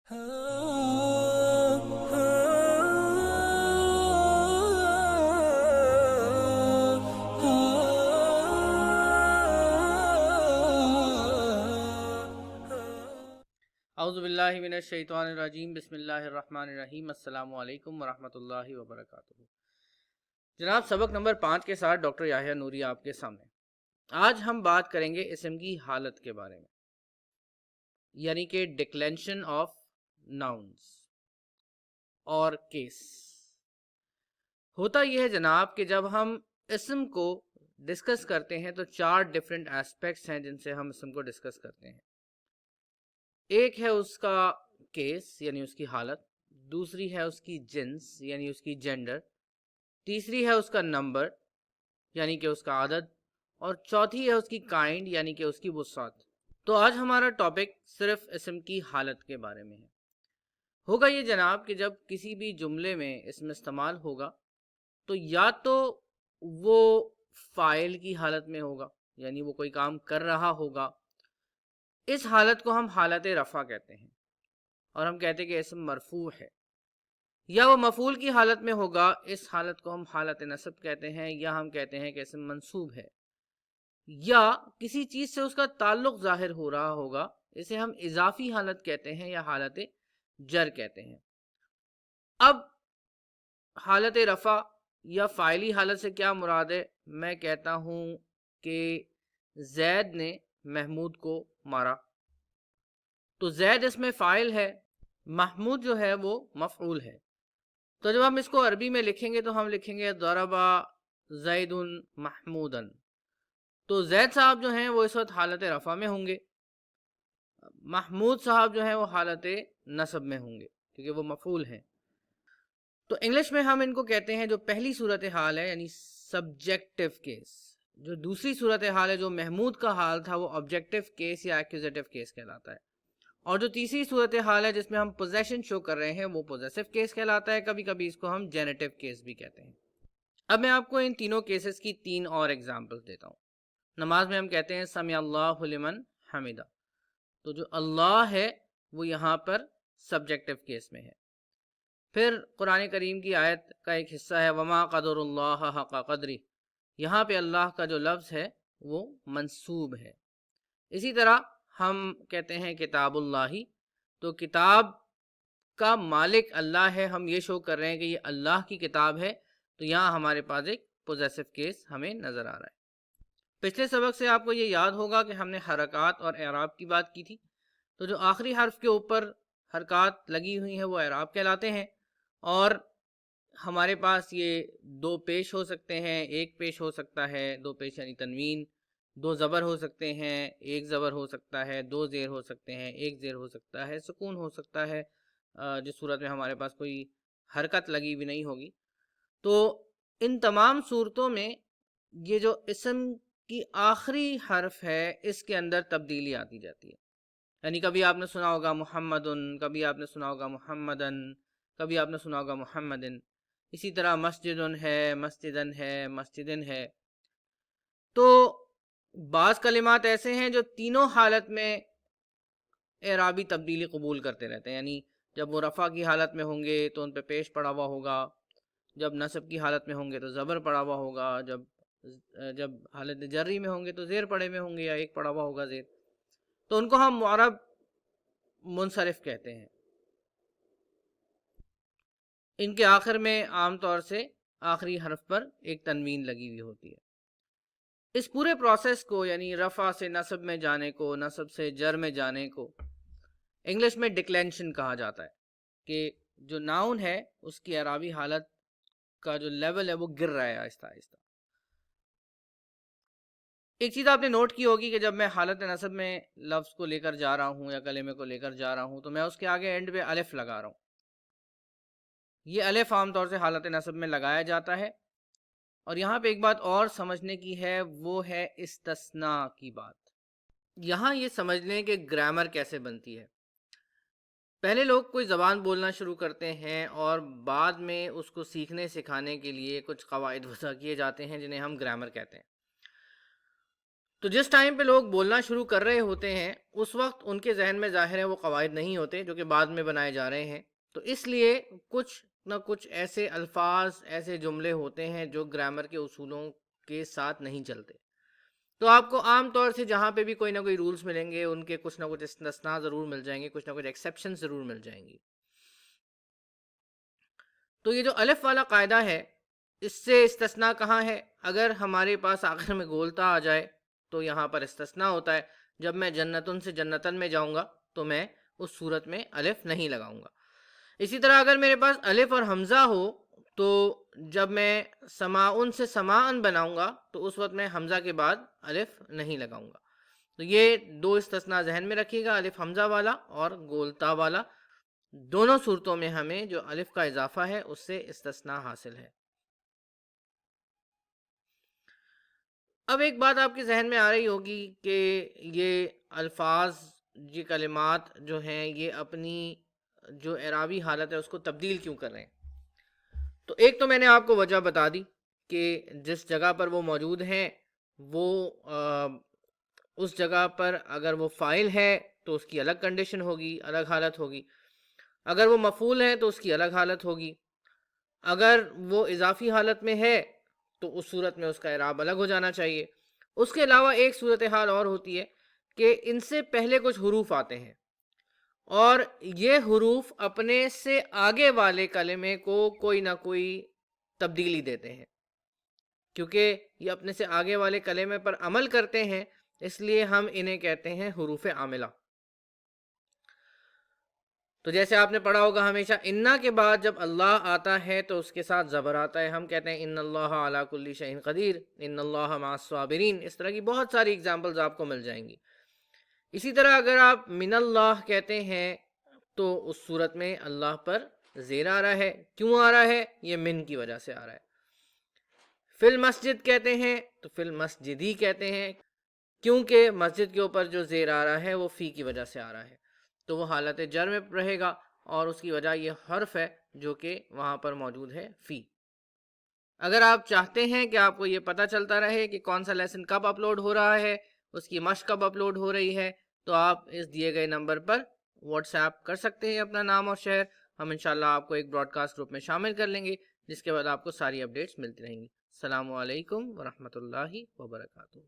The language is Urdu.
اعوذ باللہ من الشیطان الرجیم، بسم اللہ الرحمن الرحیم۔ السلام علیکم ورحمۃ اللہ وبرکاتہ۔ جناب، سبق نمبر 5 کے ساتھ ڈاکٹر یحییٰ نوری آپ کے سامنے۔ آج ہم بات کریں گے اسم کی حالت کے بارے میں، یعنی کہ ڈکلینشن آف ناؤنز اور کیس۔ ہوتا یہ ہے جناب کہ جب ہم اسم کو ڈسکس کرتے ہیں تو 4 ڈفرینٹ ایسپیکٹس ہیں جن سے ہم اسم کو ڈسکس کرتے ہیں۔ ایک ہے اس کا کیس یعنی اس کی حالت، دوسری ہے اس کی جنس یعنی اس کی جینڈر، تیسری ہے اس کا نمبر یعنی کہ اس کا عدد، اور چوتھی ہے اس کی کائنڈ یعنی کہ اس کی وسعت۔ تو آج ہمارا ٹاپک صرف اسم کی حالت کے بارے میں ہے۔ ہوگا یہ جناب کہ جب کسی بھی جملے میں اسم استعمال ہوگا تو یا تو وہ فاعل کی حالت میں ہوگا، یعنی وہ کوئی کام کر رہا ہوگا، اس حالت کو ہم حالت رفع کہتے ہیں، اور ہم کہتے ہیں کہ اسم مرفوع ہے۔ یا وہ مفعول کی حالت میں ہوگا، اس حالت کو ہم حالت نصب کہتے ہیں، یا ہم کہتے ہیں کہ اسم منصوب ہے۔ یا کسی چیز سے اس کا تعلق ظاہر ہو رہا ہوگا، اسے ہم اضافی حالت کہتے ہیں یا حالت جر کہتے ہیں۔ اب حالت رفع یا فاعلی حالت سے کیا مراد ہے؟ میں کہتا ہوں کہ زید نے محمود کو مارا، تو زید اس میں فاعل ہے، محمود جو ہے وہ مفعول ہے۔ تو جب ہم اس کو عربی میں لکھیں گے تو ہم لکھیں گے ضربا زید محمودا۔ تو زید صاحب جو ہیں وہ اس وقت حالت رفع میں ہوں گے، محمود صاحب جو ہیں وہ حالت نصب میں ہوں گے کیونکہ وہ مفعول ہیں۔ تو انگلش میں ہم ان کو کہتے ہیں، جو پہلی صورتحال ہے یعنی سبجیکٹو کیس، جو دوسری صورتحال ہے جو محمود کا حال تھا وہ آبجیکٹو کیس یا ایکوزیٹو کیس کہلاتا ہے، اور جو تیسری صورتحال ہے جس میں ہم پوزیشن شو کر رہے ہیں وہ پوزیسو کیس کہلاتا ہے۔ کبھی کبھی اس کو ہم جینیٹو کیس بھی کہتے ہیں۔ اب میں آپ کو ان تینوں کیسز کی 3 اور ایگزامپل دیتا ہوں۔ نماز میں ہم کہتے ہیں سمع اللہ لمن حمدہ، تو جو اللہ ہے وہ یہاں پر سبجیکٹو کیس میں ہے۔ پھر قرآن کریم کی آیت کا ایک حصہ ہے وما قدر اللہ حق قدری، یہاں پہ اللہ کا جو لفظ ہے وہ منصوب ہے۔ اسی طرح ہم کہتے ہیں کتاب اللہ، تو کتاب کا مالک اللہ ہے، ہم یہ شو کر رہے ہیں کہ یہ اللہ کی کتاب ہے، تو یہاں ہمارے پاس ایک پوزیسو کیس ہمیں نظر آ رہا ہے۔ پچھلے سبق سے آپ کو یہ یاد ہوگا کہ ہم نے حرکات اور اعراب کی بات کی تھی، تو جو آخری حرف کے اوپر حرکات لگی ہوئی ہیں وہ اعراب کہلاتے ہیں، اور ہمارے پاس یہ 2 پیش ہو سکتے ہیں، ایک پیش ہو سکتا ہے، 2 پیش یعنی تنوین، 2 زبر ہو سکتے ہیں، ایک زبر ہو سکتا ہے، 2 زیر ہو سکتے ہیں، ایک زیر ہو سکتا ہے، سکون ہو سکتا ہے جس صورت میں ہمارے پاس کوئی حرکت لگی بھی نہیں ہوگی۔ تو ان تمام صورتوں میں یہ جو اسم کی آخری حرف ہے اس کے اندر تبدیلی آتی جاتی ہے، یعنی کبھی آپ نے سنا ہوگا محمدن، کبھی آپ نے سنا ہوگا محمدن، کبھی آپ نے سنا ہوگا محمدن، اسی طرح مسجدن ہے، مسجدن ہے، مسجدن ہے۔ تو بعض کلمات ایسے ہیں جو تینوں حالت میں اعرابی تبدیلی قبول کرتے رہتے ہیں، یعنی جب وہ رفع کی حالت میں ہوں گے تو ان پہ پیش پڑا ہوا ہوگا، جب نصب کی حالت میں ہوں گے تو زبر پڑا ہوا ہوگا، جب حالت جری میں ہوں گے تو زیر پڑے میں ہوں گے یا ایک پڑا ہوا ہوگا زیر، تو ان کو ہم معرب منصرف کہتے ہیں۔ ان کے آخر میں عام طور سے آخری حرف پر ایک تنوین لگی ہوئی ہوتی ہے۔ اس پورے پروسیس کو یعنی رفع سے نصب میں جانے کو، نصب سے جر میں جانے کو انگلش میں ڈکلینشن کہا جاتا ہے، کہ جو ناؤن ہے اس کی اعرابی حالت کا جو لیول ہے وہ گر رہا ہے آہستہ آہستہ۔ ایک چیز آپ نے نوٹ کی ہوگی کہ جب میں حالت نصب میں لفظ کو لے کر جا رہا ہوں یا کلمے کو لے کر جا رہا ہوں تو میں اس کے آگے اینڈ پہ الف لگا رہا ہوں۔ یہ الف عام طور سے حالت نصب میں لگایا جاتا ہے، اور یہاں پہ ایک بات اور سمجھنے کی ہے، وہ ہے استثناء کی بات۔ یہاں یہ سمجھ لیں کہ گرامر کیسے بنتی ہے۔ پہلے لوگ کوئی زبان بولنا شروع کرتے ہیں اور بعد میں اس کو سیکھنے سکھانے کے لیے کچھ قواعد وضع کیے جاتے ہیں جنہیں ہم گرامر کہتے ہیں۔ تو جس ٹائم پہ لوگ بولنا شروع کر رہے ہوتے ہیں اس وقت ان کے ذہن میں ظاہر ہے وہ قواعد نہیں ہوتے جو کہ بعد میں بنائے جا رہے ہیں، تو اس لیے کچھ نہ کچھ ایسے الفاظ، ایسے جملے ہوتے ہیں جو گرامر کے اصولوں کے ساتھ نہیں چلتے. تو آپ کو عام طور سے جہاں پہ بھی کوئی نہ کوئی رولز ملیں گے ان کے کچھ نہ کچھ استثناء ضرور مل جائیں گے، کچھ نہ کچھ ایکسیپشن ضرور مل جائیں گی. تو یہ جو الف والا قاعدہ ہے اس سے استثناء کہاں ہے؟ اگر ہمارے پاس آخر میں گولتا آ جائے تو یہاں پر استثناء ہوتا ہے. جب میں جنتن سے جنتن میں جاؤں گا تو میں اس صورت میں الف نہیں لگاؤں گا. اسی طرح اگر میرے پاس الف اور حمزہ ہو تو جب میں سماعن سے سماعن بناؤں گا تو اس وقت میں حمزہ کے بعد الف نہیں لگاؤں گا. تو یہ دو استثناء ذہن میں رکھیے گا، الف حمزہ والا اور گولتا والا. دونوں صورتوں میں ہمیں جو الف کا اضافہ ہے اس سے استثناء حاصل ہے. اب ایک بات آپ کے ذہن میں آ رہی ہوگی کہ یہ الفاظ، یہ کلمات جو ہیں یہ اپنی جو اعرابی حالت ہے اس کو تبدیل کیوں کر رہے ہیں؟ تو ایک تو میں نے آپ کو وجہ بتا دی کہ جس جگہ پر وہ موجود ہیں وہ اس جگہ پر اگر وہ فاعل ہے تو اس کی الگ کنڈیشن ہوگی، الگ حالت ہوگی. اگر وہ مفعول ہے تو اس کی الگ حالت ہوگی. اگر وہ اضافی حالت میں ہے تو اس صورت میں اس کا اعراب الگ ہو جانا چاہیے. اس کے علاوہ ایک صورتحال اور ہوتی ہے کہ ان سے پہلے کچھ حروف آتے ہیں اور یہ حروف اپنے سے آگے والے کلمے کو کوئی نہ کوئی تبدیلی دیتے ہیں. کیونکہ یہ اپنے سے آگے والے کلمے پر عمل کرتے ہیں اس لیے ہم انہیں کہتے ہیں حروف عاملہ. تو جیسے آپ نے پڑھا ہوگا ہمیشہ انا کے بعد جب اللہ آتا ہے تو اس کے ساتھ زبر آتا ہے. ہم کہتے ہیں ان اللہ علی کل شیء قدیر، ان اللہ مع الصابرین. اس طرح کی بہت ساری اگزامپلز آپ کو مل جائیں گی. اسی طرح اگر آپ من اللہ کہتے ہیں تو اس صورت میں اللہ پر زیر آ رہا ہے. کیوں آ رہا ہے؟ یہ من کی وجہ سے آ رہا ہے. فی المسجد کہتے ہیں تو فی المسجدی کہتے ہیں کیونکہ مسجد کے اوپر جو زیر آ رہا ہے وہ فی کی وجہ سے آ رہا ہے، تو وہ حالت جر میں رہے گا اور اس کی وجہ یہ حرف ہے جو کہ وہاں پر موجود ہے فی. اگر آپ چاہتے ہیں کہ آپ کو یہ پتہ چلتا رہے کہ کون سا لیسن کب اپلوڈ ہو رہا ہے، اس کی مشق کب اپلوڈ ہو رہی ہے، تو آپ اس دیے گئے نمبر پر واٹس ایپ کر سکتے ہیں اپنا نام اور شہر. ہم انشاءاللہ آپ کو ایک براڈ کاسٹ گروپ میں شامل کر لیں گے جس کے بعد آپ کو ساری اپڈیٹس ملتی رہیں گی. السلام علیکم ورحمۃ اللہ وبرکاتہ.